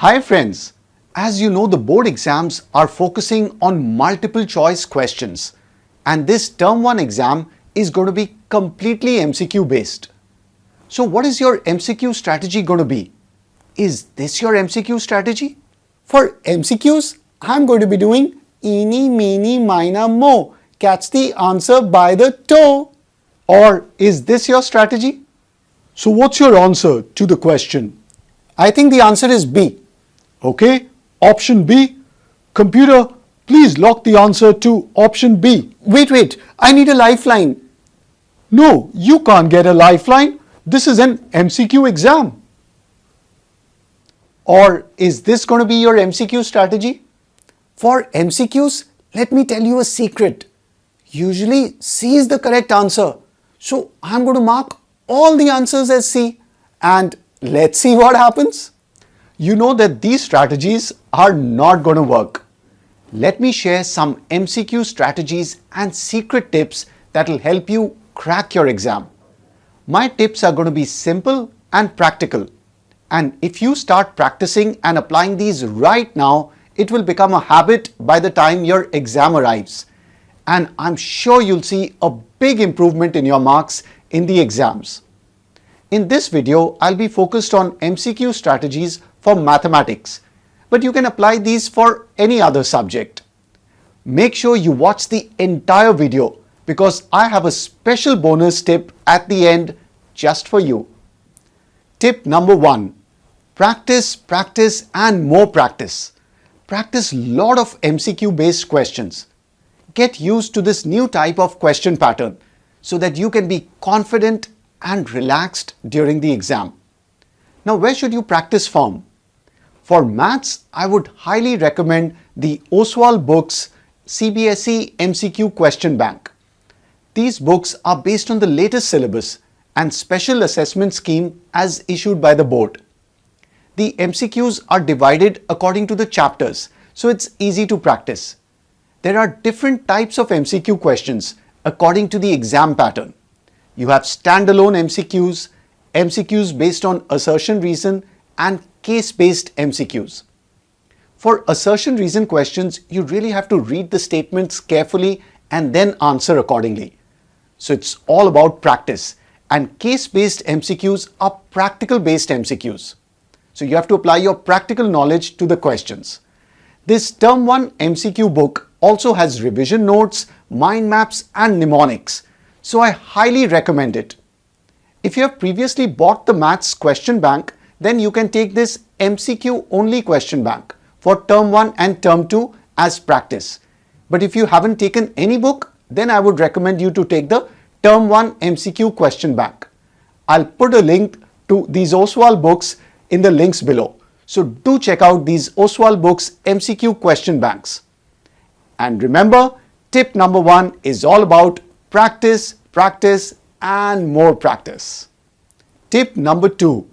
Hi friends, as you know, the board exams are focusing on multiple choice questions, and this term 1 exam is going to be completely MCQ based. So what is your MCQ strategy going to be? Is this your MCQ strategy? For MCQs, I'm going to be doing eeny, meeny, miny, mo. Catch the answer by the toe. Or is this your strategy? So what's your answer to the question? I think the answer is B. Okay, option B. Computer, please lock the answer to option B. Wait, I need a lifeline. No, you can't get a lifeline. This is an MCQ exam. Or is this going to be your MCQ strategy? For MCQs, let me tell you a secret. Usually C is the correct answer. So I'm going to mark all the answers as C and let's see what happens. You know that these strategies are not going to work. Let me share some MCQ strategies and secret tips that will help you crack your exam. My tips are going to be simple and practical. And if you start practicing and applying these right now, it will become a habit by the time your exam arrives. And I'm sure you'll see a big improvement in your marks in the exams. In this video, I'll be focused on MCQ strategies for mathematics, but you can apply these for any other subject. Make sure you watch the entire video because I have a special bonus tip at the end just for you. Tip number 1. Practice and more practice. Practice lot of MCQ based questions. Get used to this new type of question pattern so that you can be confident and relaxed during the exam. Now, where should you practice from? For maths, I would highly recommend the Oswal books CBSE MCQ Question Bank. These books are based on the latest syllabus and special assessment scheme as issued by the board. The MCQs are divided according to the chapters, so it's easy to practice. There are different types of MCQ questions according to the exam pattern. You have standalone MCQs, MCQs based on assertion reason, and case-based MCQs. For assertion reason questions, you really have to read the statements carefully and then answer accordingly. So it's all about practice. And case-based MCQs are practical-based MCQs. So you have to apply your practical knowledge to the questions. This Term 1 MCQ book also has revision notes, mind maps, and mnemonics. So I highly recommend it. If you have previously bought the Maths Question Bank, then you can take this MCQ only question bank for Term 1 and Term 2 as practice. But if you haven't taken any book, then I would recommend you to take the Term 1 MCQ question bank. I'll put a link to these Oswal books in the links below. So do check out these Oswal books MCQ question banks. And remember, tip number 1 is all about practice and more practice. Tip number 2.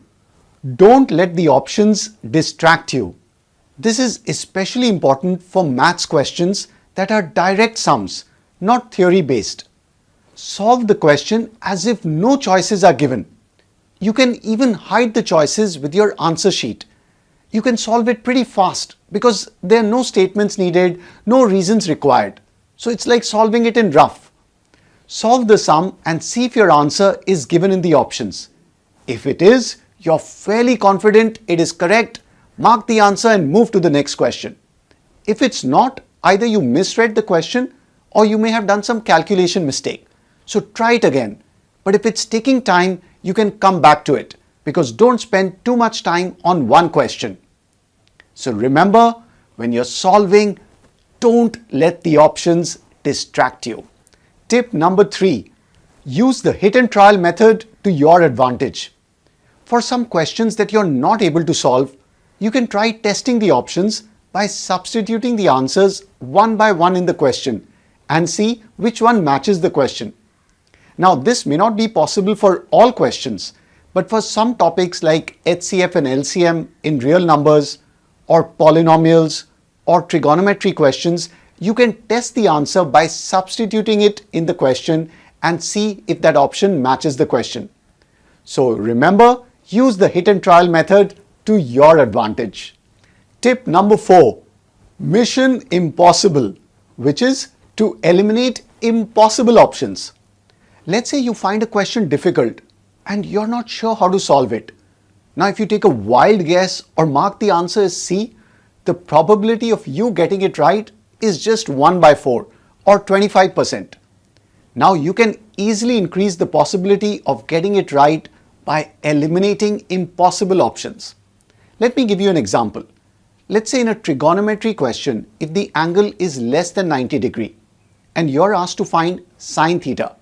Don't let the options distract you. This is especially important for maths questions that are direct sums, not theory based. Solve the question as if no choices are given. You can even hide the choices with your answer sheet. You can solve it pretty fast because there are no statements needed, no reasons required. So it's like solving it in rough. Solve the sum and see if your answer is given in the options. If it is, you're fairly confident it is correct, mark the answer and move to the next question. If it's not, either you misread the question or you may have done some calculation mistake. So try it again. But if it's taking time, you can come back to it because don't spend too much time on one question. So remember, when you're solving, don't let the options distract you. Tip number 3. Use the hit and trial method to your advantage. For some questions that you're not able to solve, you can try testing the options by substituting the answers one by one in the question and see which one matches the question. Now, this may not be possible for all questions, but for some topics like HCF and LCM in real numbers or polynomials or trigonometry questions, you can test the answer by substituting it in the question and see if that option matches the question. So remember, use the hit and trial method to your advantage. Tip number 4, mission impossible, which is to eliminate impossible options. Let's say you find a question difficult and you're not sure how to solve it. Now, if you take a wild guess or mark the answer as C, the probability of you getting it right is just 1 by 4 or 25%. Now, you can easily increase the possibility of getting it right by eliminating impossible options. Let me give you an example. Let's say in a trigonometry question, if the angle is less than 90 degrees and you're asked to find sine theta,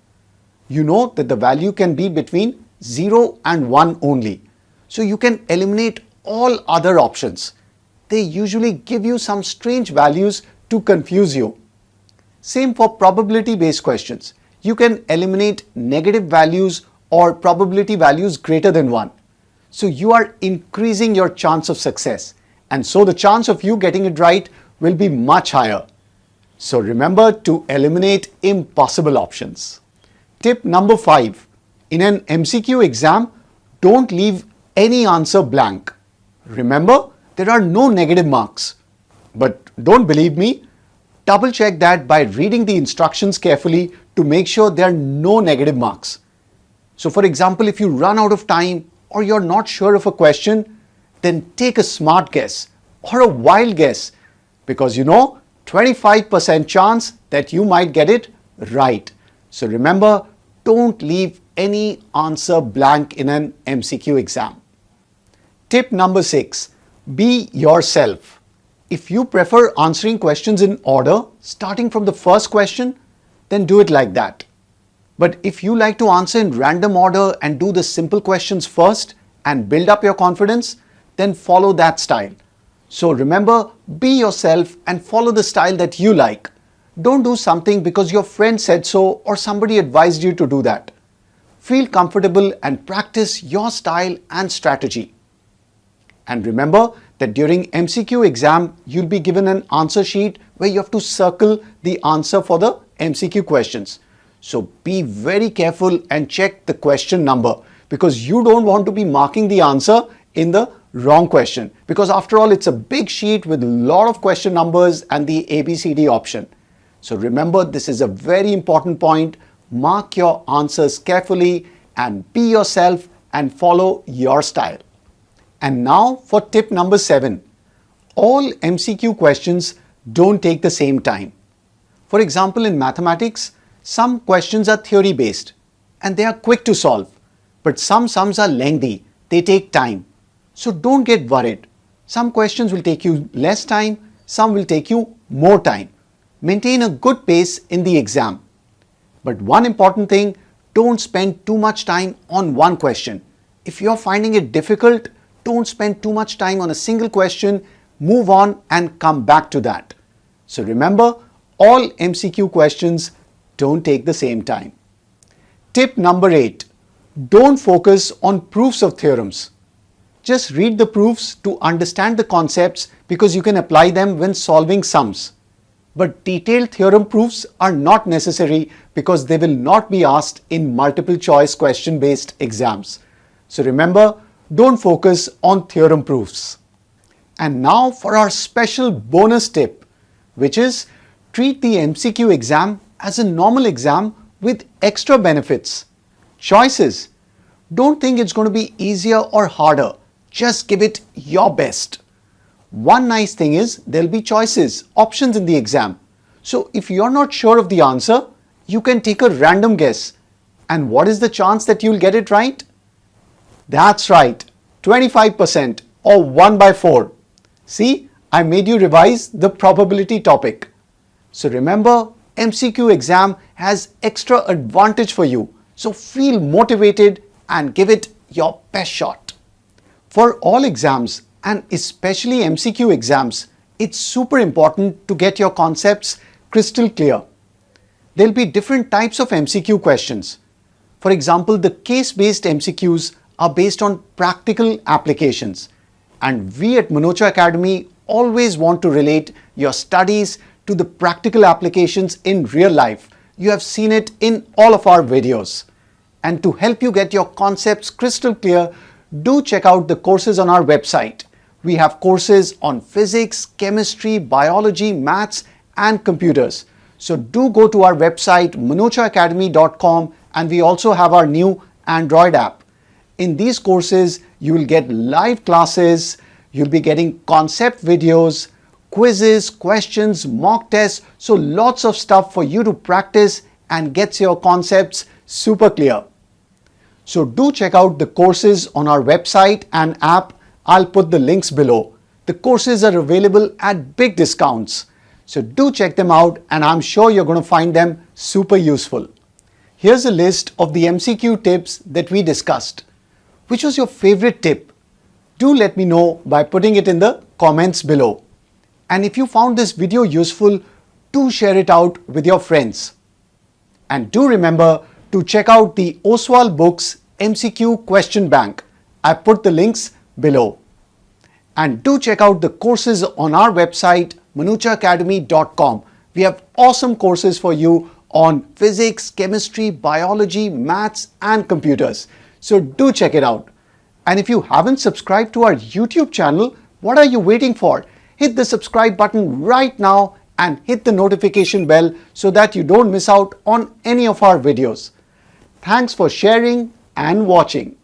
you know that the value can be between 0 and 1 only. So you can eliminate all other options. They usually give you some strange values to confuse you. Same for probability-based questions. You can eliminate negative values or probability values greater than 1. So you are increasing your chance of success. And so the chance of you getting it right will be much higher. So remember to eliminate impossible options. Tip number 5. In an MCQ exam, don't leave any answer blank. Remember, there are no negative marks. But don't believe me, double check that by reading the instructions carefully to make sure there are no negative marks. So for example, if you run out of time or you're not sure of a question, then take a smart guess or a wild guess, because 25% chance that you might get it right. So remember, don't leave any answer blank in an MCQ exam. Tip number 6, be yourself. If you prefer answering questions in order, starting from the first question, then do it like that. But if you like to answer in random order and do the simple questions first and build up your confidence, then follow that style. So remember, be yourself and follow the style that you like. Don't do something because your friend said so or somebody advised you to do that. Feel comfortable and practice your style and strategy. And remember that during MCQ exam, you'll be given an answer sheet where you have to circle the answer for the MCQ questions. So be very careful and check the question number, because you don't want to be marking the answer in the wrong question, because after all, it's a big sheet with a lot of question numbers and the ABCD option. So remember, this is a very important point. Mark your answers carefully and be yourself and follow your style. And now for tip number 7. All MCQ questions don't take the same time. For example, in mathematics, some questions are theory based and they are quick to solve, but some sums are lengthy, they take time. So don't get worried. Some questions will take you less time, some will take you more time. Maintain a good pace in the exam. But one important thing, don't spend too much time on one question. If you're finding it difficult, don't spend too much time on a single question, move on and come back to that. So remember, all MCQ questions don't take the same time. Tip number 8, don't focus on proofs of theorems. Just read the proofs to understand the concepts because you can apply them when solving sums. But detailed theorem proofs are not necessary because they will not be asked in multiple choice question based exams. So remember, don't focus on theorem proofs. And now for our special bonus tip, which is treat the MCQ exam as a normal exam with extra benefits. Choices. Don't think it's going to be easier or harder. Just give it your best. One nice thing is there'll be choices, options in the exam. So if you're not sure of the answer, you can take a random guess. And what is the chance that you'll get it right? That's right, 25% or 1 by 4. See, I made you revise the probability topic. So remember, MCQ exam has extra advantage for you. So feel motivated and give it your best shot. For all exams and especially MCQ exams, it's super important to get your concepts crystal clear. There'll be different types of MCQ questions. For example, the case-based MCQs are based on practical applications. And we at Manocha Academy always want to relate your studies to the practical applications in real life. You have seen it in all of our videos. And to help you get your concepts crystal clear, do check out the courses on our website. We have courses on physics, chemistry, biology, maths, and computers. So do go to our website manochaacademy.com, and we also have our new Android app. In these courses, you will get live classes, you'll be getting concept videos, quizzes, questions, mock tests, so lots of stuff for you to practice and gets your concepts super clear. So do check out the courses on our website and app. I'll put the links below. The courses are available at big discounts. So do check them out, and I'm sure you're going to find them super useful. Here's a list of the MCQ tips that we discussed. Which was your favorite tip? Do let me know by putting it in the comments below. And if you found this video useful, do share it out with your friends. And do remember to check out the Oswal Books MCQ Question Bank. I put the links below. And do check out the courses on our website manochaacademy.com. We have awesome courses for you on physics, chemistry, biology, maths, and computers. So do check it out. And if you haven't subscribed to our YouTube channel, what are you waiting for? Hit the subscribe button right now and hit the notification bell so that you don't miss out on any of our videos. Thanks for sharing and watching.